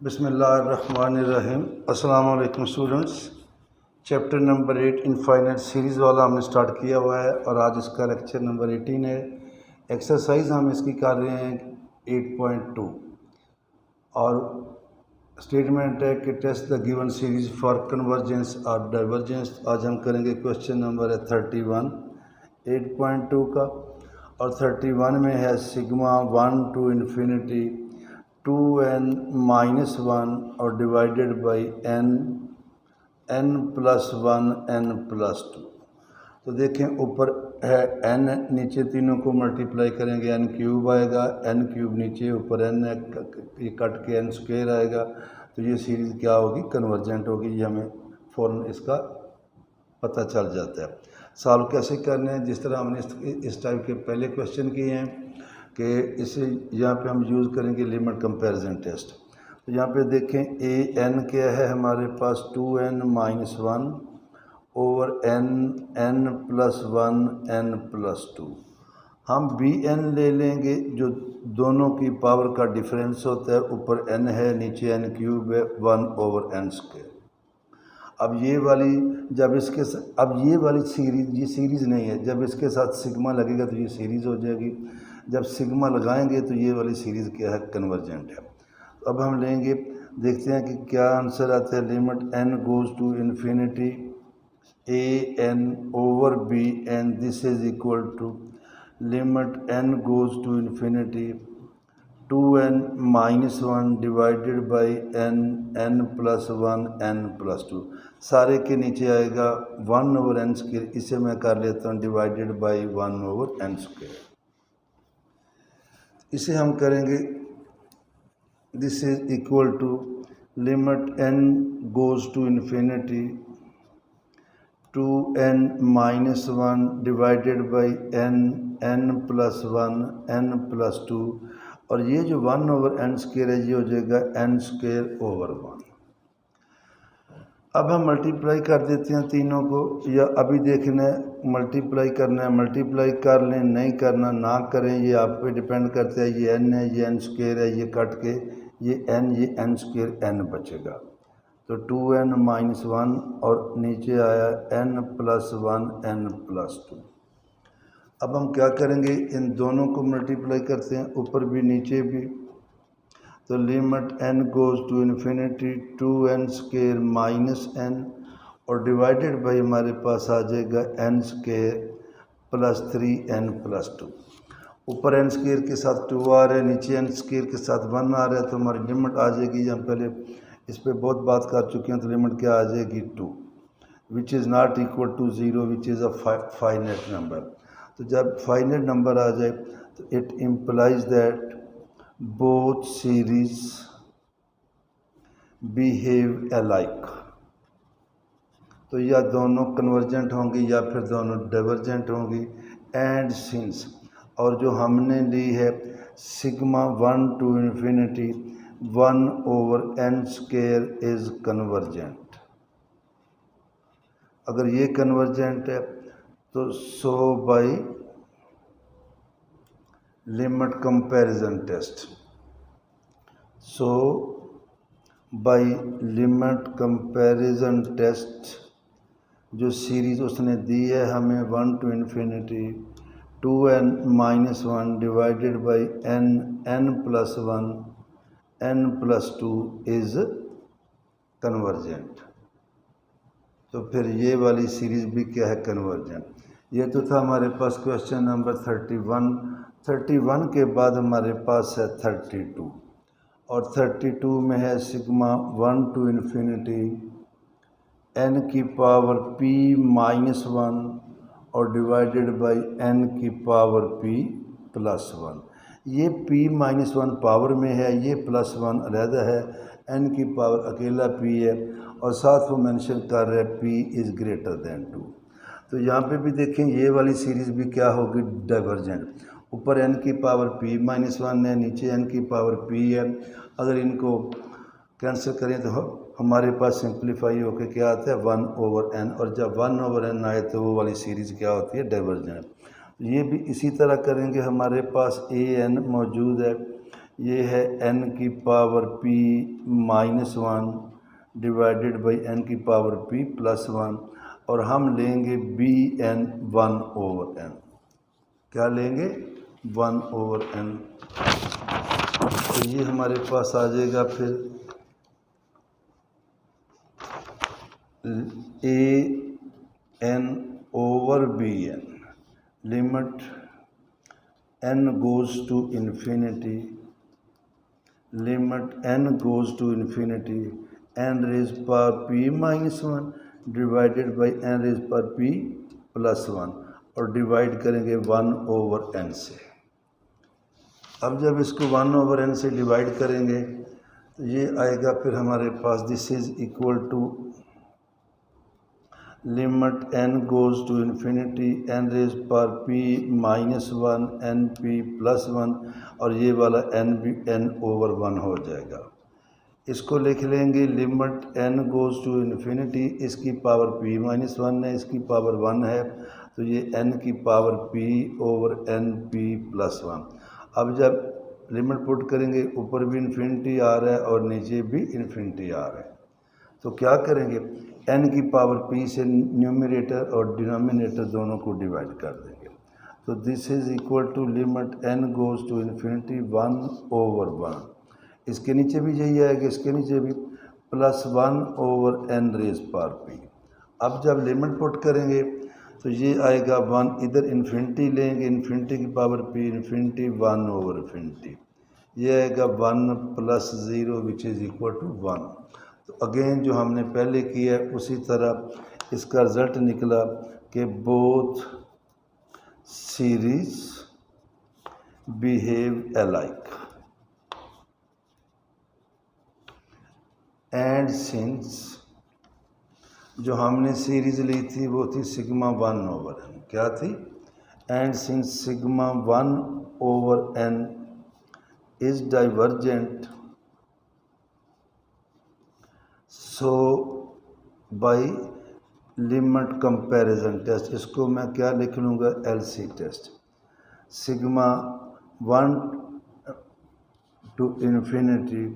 बिस्मिल्लाहिर्रहमानिर्रहीम। अस्सलाम वालेकुम students. Chapter number 8 infinite series वाला हमने स्टार्ट किया हुआ है और आज इसका लेक्चर नंबर 18 है। एक्सरसाइज हम इसकी कर रहे हैं 8.2 और स्टेटमेंट है कि test the given series for convergence और डाइवर्जेंस। आज हम करेंगे क्वेश्चन नंबर है 31 8.2 का, और 31 में है sigma 1 to infinity 2n minus 1 और divided by n plus 1 n plus 2। तो देखें ऊपर है n, नीचे तीनों को मल्टीप्लाई करेंगे n क्यूब आएगा, n क्यूब नीचे, ऊपर n है, ये कट के n स्क्वायर आएगा। तो ये सीरीज़ क्या होगी, कन्वर्जेंट होगी। ये हमें फ़ौरन इसका पता चल जाता है। सॉल्व कैसे करने हैं, जिस तरह हमने इस टाइप के पहले क्वेश्चन किए हैं कि इसे यहाँ पे हम यूज़ करेंगे लिमिट कंपैरिजन टेस्ट। तो यहाँ पे देखें ए एन क्या है हमारे पास 2n minus 1 over n plus 1 n plus 2। हम बी एन ले लेंगे जो दोनों की पावर का डिफरेंस होता है, ऊपर n है नीचे n क्यूब है 1 ओवर n स्क्वायर। अब ये वाली जब इसके अब ये वाली सीरीज़, ये सीरीज़ नहीं है, जब इसके साथ सिग्मा लगेगा तो ये सीरीज़ हो जाएगी। जब सिग्मा लगाएंगे तो ये वाली सीरीज़ क्या है, कन्वर्जेंट है। तो अब हम लेंगे, देखते हैं कि क्या आंसर आता है। Limit n goes to infinity a n over b n, this is equal to limit n goes to infinity 2n minus 1 divided by n plus 1 n plus 2। सारे के नीचे आएगा 1 ओवर n स्क्वायर, इसे मैं कर लेता हूँ divided by 1 over n square. इसे हम करेंगे, this is equal to limit n goes to infinity 2n minus 1 divided by n plus 1 n plus 2, और ये जो 1 ओवर n स्क्वायर है ये हो जाएगा n स्क्वायर ओवर 1। अब हम मल्टीप्लाई कर देते हैं तीनों को, या अभी देखना है मल्टीप्लाई करना है मल्टीप्लाई कर लें, नहीं करना ना करें, ये आप पे डिपेंड करता है। ये n है, ये n स्क्वायर है, ये कट के ये n स्क्वायर n बचेगा। तो 2n माइनस 1 और नीचे आया n प्लस 1 n प्लस 2। अब हम क्या करेंगे, इन दोनों को मल्टीप्लाई करते हैं, ऊपर भी नीचे भी। तो limit n goes to infinity 2n square minus n और डिवाइडेड बाई हमारे पास आ जाएगा n square plus 3n plus 2। ऊपर n स्क्वायर के साथ 2 आ रहा है, नीचे n स्क्वायर के साथ 1 आ रहा है, तो हमारी लिमिट आ जाएगी, हम पहले इस पर बहुत बात कर चुके हैं। तो लिमिट क्या आ जाएगी 2, which is not equal to 0, which is a finite number. तो जब फाइनाइट नंबर आ जाए तो it implies that both series behave alike. तो या दोनों कन्वर्जेंट होंगी या फिर दोनों डाइवर्जेंट होंगी। एंड सिंस, और जो हमने ली है sigma 1 to infinity 1 over n square is convergent. अगर ये कन्वर्जेंट है तो so by limit comparison test, so by limit comparison test, जो सीरीज़ उसने दी है हमें 1 to infinity 2n minus 1 divided by n plus 1 n plus 2 is convergent. तो फिर ये वाली सीरीज़ भी क्या है, कन्वर्जेंट। ये तो था हमारे पास क्वेश्चन नंबर 31 के बाद हमारे पास है 32, और 32 में है सिग्मा 1 टू इन्फिनिटी n की पावर p माइनस 1 और डिवाइडेड बाई n की पावर p प्लस 1। ये p माइनस 1 पावर में है, ये प्लस 1 अलहदा है, n की पावर अकेला p है, और साथ वो मेंशन कर रहे हैं p इज़ ग्रेटर दैन 2। तो यहाँ पे भी देखें ये वाली सीरीज़ भी क्या होगी, डाइवर्जेंट। ऊपर n की पावर p माइनस 1 है, नीचे n की पावर p है। अगर इनको कैंसिल करें तो हमारे पास सिंप्लीफाई होकर क्या आता है 1 ओवर n, और जब 1 ओवर n आए तो वो वाली सीरीज़ क्या होती है, डाइवर्जेंट। ये भी इसी तरह करेंगे। हमारे पास a n मौजूद है, ये है n की power p -1 divided by n की पावर p +1 और हम लेंगे bn 1/n। क्या लेंगे? 1/n। तो ये हमारे पास आ जाएगा फिर an/bn limit n goes to infinity, limit n goes to infinity n raised power p -1 divided by n raised power p +1 और डिवाइड करेंगे 1/n से। अब जब इसको 1/n से डिवाइड करेंगे तो ये आएगा फिर हमारे पास this is equal to limit n goes to infinity n raise पर p -1 n p +1 और ये वाला n भी n/1 हो जाएगा। इसको लिख लेंगे limit n goes to infinity, इसकी पावर p -1 है, इसकी पावर 1 है, तो ये n की पावर p/n p +1। अब जब लिमिट पुट करेंगे ऊपर भी इन्फिनिटी आ रहा है और नीचे भी इन्फिनिटी आ रहा है, तो क्या करेंगे n की पावर p से न्यूमरेटर और डिनोमिनेटर दोनों को डिवाइड कर देंगे। तो this is equal to limit n goes to infinity 1/1। इसके नीचे भी यही आएगा, इसके नीचे भी +1/n रेज़ पावर p। अब जब लिमिट पुट करेंगे तो ये आएगा 1, इधर इन्फिनिटी लेंगे, इन्फिनिटी की पावर p इन्फिनिटी 1/infinity, ये आएगा 1 + 0 विच इज़ इक्वल टू 1। तो अगेन जो हमने पहले किया है उसी तरह इसका रिज़ल्ट निकला कि both series behave alike and since जो हमने सीरीज़ ली थी वो थी σ1/n। क्या थी? And since σ1/n is divergent so by limit comparison test, इसको मैं क्या लिख लूँगा? LC test. σ1 to infinity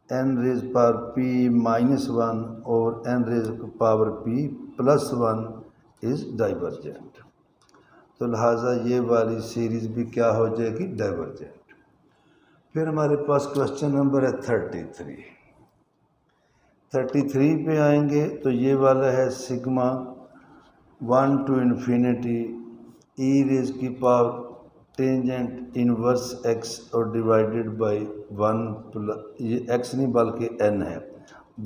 n raise power p -1 और n raise power p +1 is divergent. तो लिहाजा ये वाली सीरीज़ भी क्या हो जाएगी? डाइवर्जेंट। फिर हमारे पास क्वेश्चन नंबर है 33 पे आएंगे तो ये वाला है σ1 टू इन्फिनिटी e रेज की पावर टेंजेंट इनवर्स x और डिवाइडेड बाई 1 ये x नहीं बल्कि n है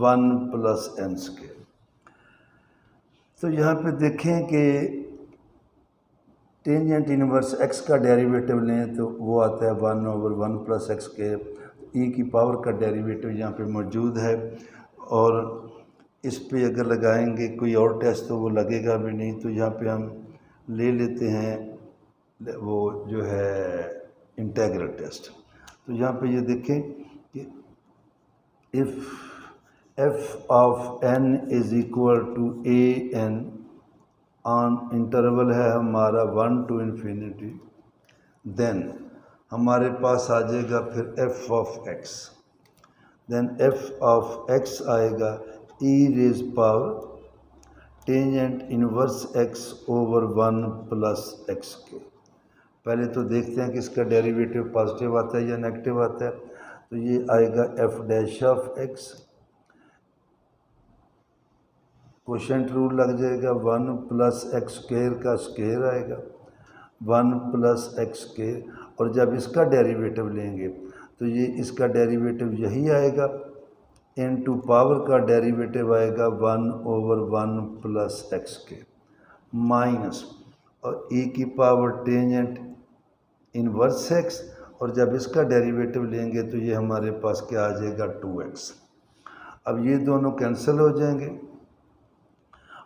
1 + n²। तो यहाँ पे देखें कि टेंजेंट इनवर्स x का डेरिवेटिव लें तो वो आता है 1/1 + x²। e की पावर का डेरिवेटिव यहाँ पे मौजूद है और इस पे अगर लगाएंगे कोई और टेस्ट तो वो लगेगा भी नहीं। तो यहाँ पे हम ले लेते हैं वो जो है इंटीग्रल टेस्ट। तो यहाँ पे ये देखें कि if f of n is equal to an on interval है हमारा 1 टू इन्फिनिटी, देन हमारे पास आ जाएगा फिर f of x, then f of x आएगा e raise power tangent inverse x/1 + x²। पहले तो देखते हैं कि इसका डेरिवेटिव पॉजिटिव आता है या नेगेटिव आता है। तो ये आएगा f' of x, quotient rule लग जाएगा 1 + x² का स्क्वायर आएगा 1 + x²। और जब इसका डेरिवेटिव लेंगे तो ये इसका डेरिवेटिव यही आएगा, इनटू पावर का डेरिवेटिव आएगा 1/1 + x² माइनस और e की पावर टेंजेंट इनवर्स x, और जब इसका डेरिवेटिव लेंगे तो ये हमारे पास क्या आ जाएगा 2x। अब ये दोनों कैंसिल हो जाएंगे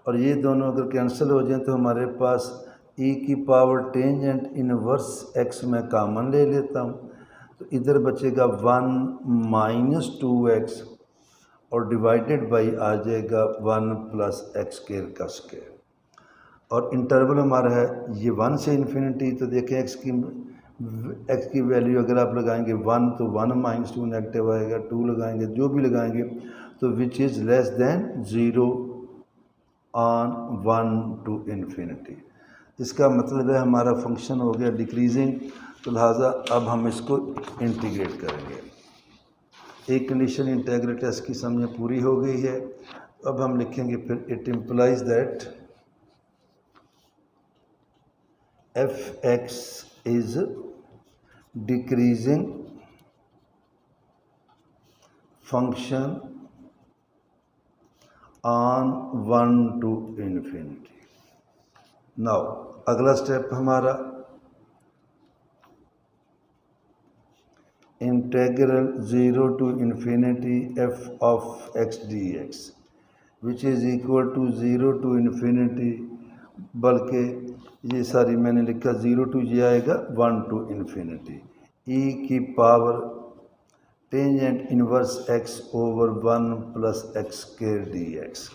और ये दोनों अगर कैंसिल हो जाएं तो हमारे पास e की पावर टेंजेंट इनवर्स x में कॉमन ले लेता हूँ, तो इधर बचेगा 1 - 2x और डिवाइडेड बाई आ जाएगा 1 + x² का स्क्वायर। और इंटरवल हमारा है ये 1 से इन्फिनिटी, तो देखें x की एक्स की वैल्यू अगर आप लगाएंगे 1 तो 1 माइनस 2 नेगेटिव आएगा, 2 लगाएंगे, जो भी लगाएंगे तो which is less than 0 on 1 to infinity. इसका मतलब है हमारा फंक्शन हो गया डिक्रीजिंग, तो लिहाजा अब हम इसको इंटीग्रेट करेंगे। एक कंडीशन इंटीग्रल टेस्ट की समझ पूरी हो गई है। अब हम लिखेंगे फिर it implies that f x is decreasing function on 1 to infinity. Now अगला स्टेप हमारा integral 0 to infinity f of x d x which is equal to 0 to infinity, बल्कि ये सारी मैंने लिखा 0 टू ये आएगा 1 टू इन्फिनिटी ई की power tangent inverse x over 1 plus x square d x,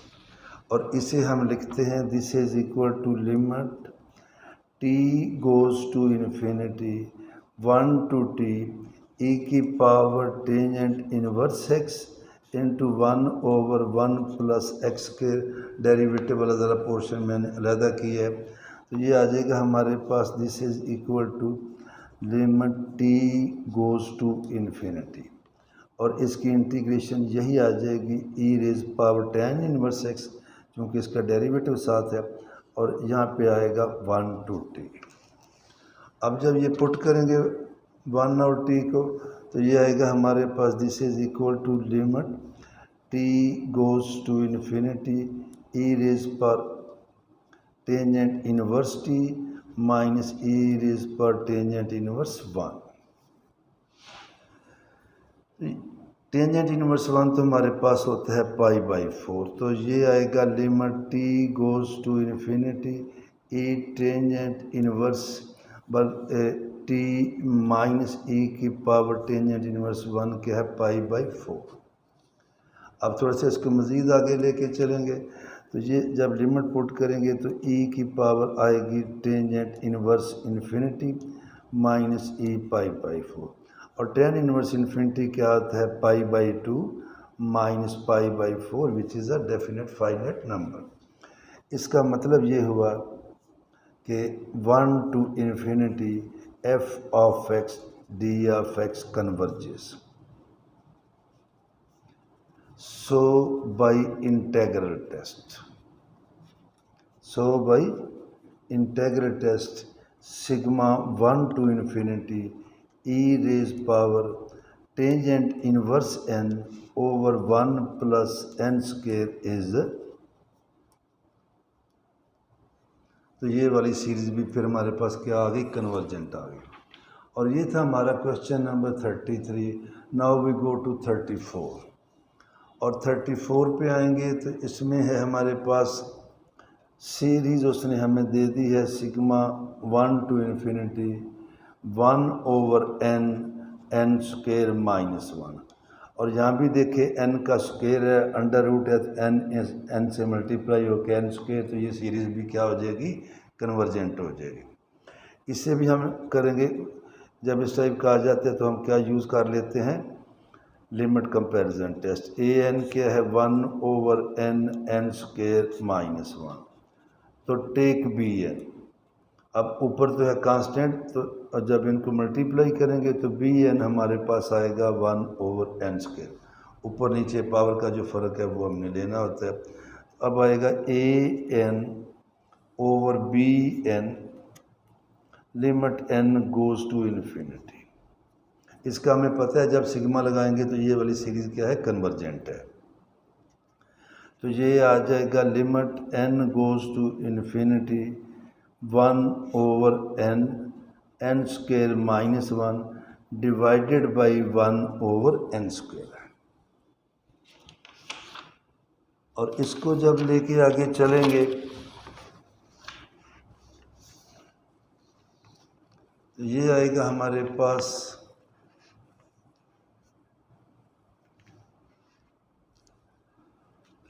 और इसे हम लिखते हैं this is equal to limit t goes to infinity 1 to t e की power tangent inverse x into 1 over 1 plus x के derivative वाला ज़रा portion मैंने अलहदा किया है, तो ये आ जाएगा हमारे पास this is equal to limit t goes to infinity, और इसकी इंटीग्रेशन यही आ जाएगी e raise power tan inverse x, क्योंकि इसका डेरिवेटिव साथ है, और यहाँ पे आएगा 1 टू टी। अब जब ये पुट करेंगे 1 और टी को, तो ये आएगा हमारे पास this is equal to limit t goes to infinity e raise पर tangent inverse t minus e raise पर टेंजेंट इनवर्स 1। टेंजेंट इनवर्स 1 तो हमारे पास होता है π/4, तो ये आएगा limit t goes to infinity e tangent inverse t minus e की पावर टेंजेंट इनवर्स 1 क्या है π/4। अब थोड़ा सा इसको मज़ीद आगे लेके चलेंगे, तो ये जब लिमिट पुट करेंगे तो ई की पावर आएगी tangent inverse infinity minus e π/4, और टेन इनवर्स इन्फिनिटी क्या आता है π/2 minus π/4 which is a definite finite number. इसका मतलब ये हुआ कि 1 to infinity f of x d of x converges, so by integral test sigma 1 to infinity e raise power tangent inverse n over 1 plus n square is, तो ये वाली series भी फिर हमारे पास क्या आ गई, कन्वर्जेंट आ गई। और ये था हमारा question number 33। Now we go to 34, और 34 पे आएंगे तो इसमें है हमारे पास सीरीज़ उसने हमें दे दी है sigma 1 to infinity 1 over n square minus 1, और यहाँ भी देखें एन का स्क्वायर है, अंडर रूट है, तो एन से मल्टीप्लाई होकर एन स्क्वायर, तो ये सीरीज़ भी क्या हो जाएगी, कन्वर्जेंट हो जाएगी। इससे भी हम करेंगे, जब इस टाइप का आ जाते हैं तो हम क्या यूज़ कर लेते हैं, limit comparison test. A N क्या है 1 ओवर एन स्क्वायर माइनस 1, तो टेक बी एन, अब ऊपर तो है कांस्टेंट, तो जब इनको मल्टीप्लाई करेंगे तो बी एन हमारे पास आएगा 1 ओवर एन स्क्वायर, ऊपर नीचे पावर का जो फ़र्क है वो हमने लेना होता है। अब आएगा a n over b n limit n goes to infinity. इसका हमें पता है जब सिग्मा लगाएंगे तो ये वाली सीरीज़ क्या है, कन्वर्जेंट है, तो ये आ जाएगा limit n goes to infinity 1 over n square minus 1 divided by 1 over n square, और इसको जब लेके आगे चलेंगे तो ये आएगा हमारे पास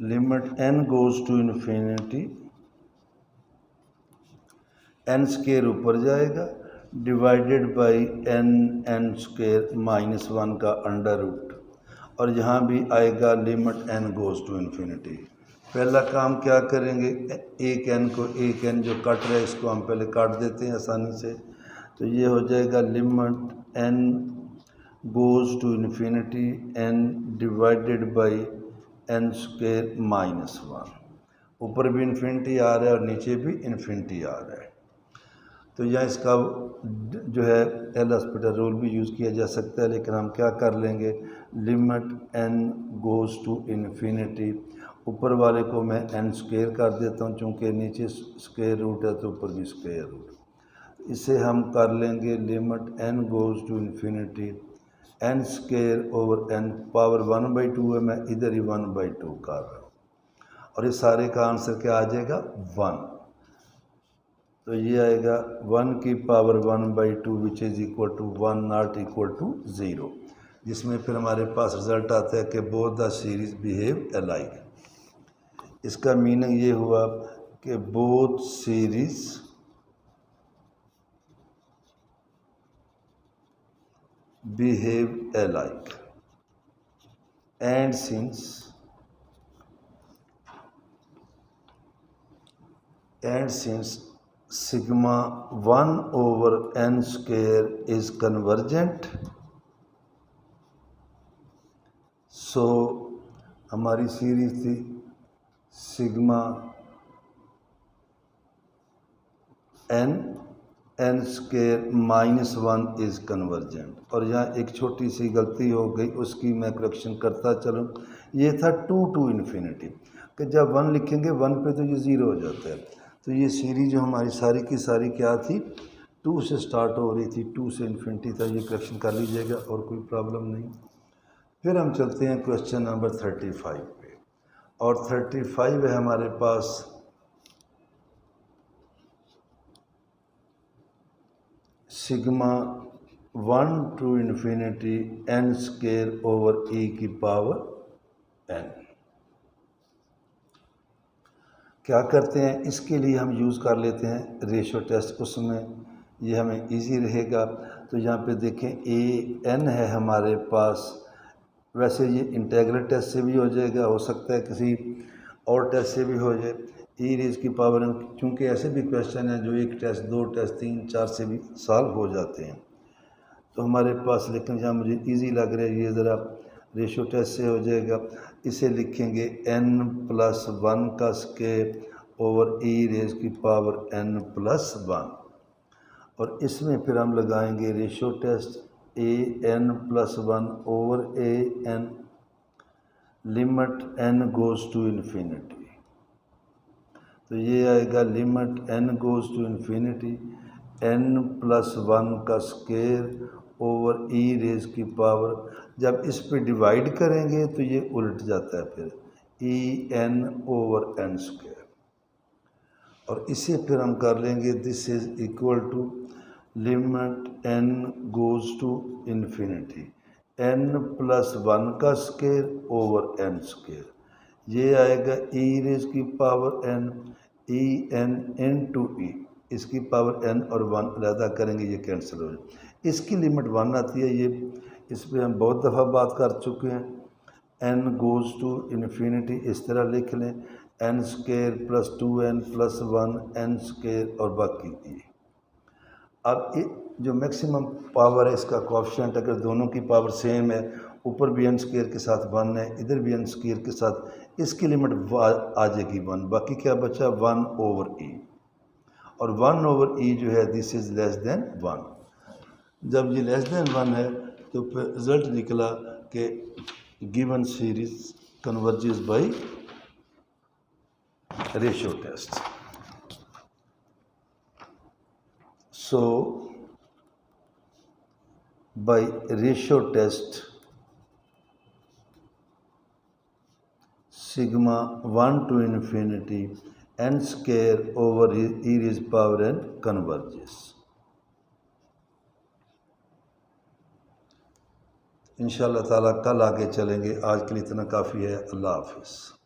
limit n goes to infinity n square ऊपर जाएगा डिवाइडेड बाई एन स्क्वायर -1 का अंडर रूट, और यहाँ भी आएगा limit n goes to infinity. पहला काम क्या करेंगे, एक n को एक n जो कट रहा है इसको हम पहले काट देते हैं आसानी से। तो ये हो जाएगा limit n goes to infinity n divided by n square -1। ऊपर भी इन्फिनिटी आ रहा है और नीचे भी इन्फिनिटी आ रहा है। तो यहाँ इसका जो है एल हॉस्पिटल रूल भी यूज़ किया जा सकता है, लेकिन हम क्या कर लेंगे, limit n goes to infinity, ऊपर वाले को मैं n स्क्वायर कर देता हूँ, चूँकि नीचे स्क्वायर रूट है तो ऊपर भी स्क्वायर रूट। इसे हम कर लेंगे limit n goes to infinity n square over n, power 1/2 है, मैं इधर ही 1/2 कर रहा हूँ, और इस सारे का आंसर क्या आ जाएगा 1। तो ये आएगा 1 की power 1/2 which is equal to 1 not equal to 0, जिसमें फिर हमारे पास रिजल्ट आता है कि both the series behave alike. इसका मीनिंग ये हुआ कि both series behave alike, and since sigma 1 over n square is convergent, so हमारी सीरीज थी sigma n square -1 is convergent. और यहाँ एक छोटी सी गलती हो गई, उसकी मैं करेक्शन करता चलूँ। ये था 2 टू इन्फिनिटी, कि जब 1 लिखेंगे 1 पे तो ये 0 हो जाता है। तो ये सीरीज जो हमारी सारी की सारी क्या थी, 2 से स्टार्ट हो रही थी, 2 से इन्फिनिटी था। ये करेक्शन कर लीजिएगा और कोई प्रॉब्लम नहीं। फिर हम चलते हैं क्वेश्चन नंबर 35 पे, और 35 है हमारे पास sigma 1 to infinity n square over e की पावर n। क्या करते हैं, इसके लिए हम यूज़ कर लेते हैं रेशो टेस्ट, उसमें ये हमें इजी रहेगा। तो यहाँ पे देखें an है हमारे पास, वैसे ये इंटेग्रल टेस्ट से भी हो जाएगा, हो सकता है किसी और टेस्ट से भी हो जाए, e रेज की पावर n, क्योंकि ऐसे भी क्वेश्चन हैं जो 1 टेस्ट 2 टेस्ट 3 4 से भी सॉल्व हो जाते हैं। तो हमारे पास, लेकिन जहाँ मुझे इजी लग रहा है ये ज़रा रेशो टेस्ट से हो जाएगा। इसे लिखेंगे n+1 का स्क्वायर ओवर e रेज की पावर n+1, और इसमें फिर हम लगाएंगे ratio test an+1 over an, limit n goes to infinity. तो ये आएगा limit n goes to infinity n+1 का स्क्वायर ओवर e रेज की पावर, जब इस पे डिवाइड करेंगे तो ये उलट जाता है, फिर en ओवर n स्क्वायर, और इसे फिर हम कर लेंगे this is equal to limit n goes to infinity n+1 का स्क्वायर ओवर n स्क्वायर। ये आएगा e रेज की power n, en into e, इसकी पावर n और 1 अलहदा करेंगे, ये कैंसिल हो जाए। इसकी लिमिट 1 आती है, ये इस पर हम बहुत दफ़ा बात कर चुके हैं। n गोज़ टू इन्फिनिटी इस तरह लिख लें, n square plus 2n plus 1 n square और बाकी e। अब जो मैक्सिमम पावर है इसका कोएफिशिएंट, अगर दोनों की पावर सेम है, ऊपर भी n स्क्वायर के साथ 1 है, इधर भी n स्क्वायर के साथ, इसकी लिमिट आ जाएगी 1, बाकी क्या बचा 1 ओवर e, और 1 ओवर e जो है दिस इज़ लेस देन 1। जब ये लेस देन 1 है तो फिर रिज़ल्ट निकला कि given series converges by ratio test. So by ratio test, sigma 1 to infinity n square over e raised power n converges। इंशाअल्लाह ताला कल आगे चलेंगे, आज के लिए इतना काफ़ी है। अल्लाह हाफिज़।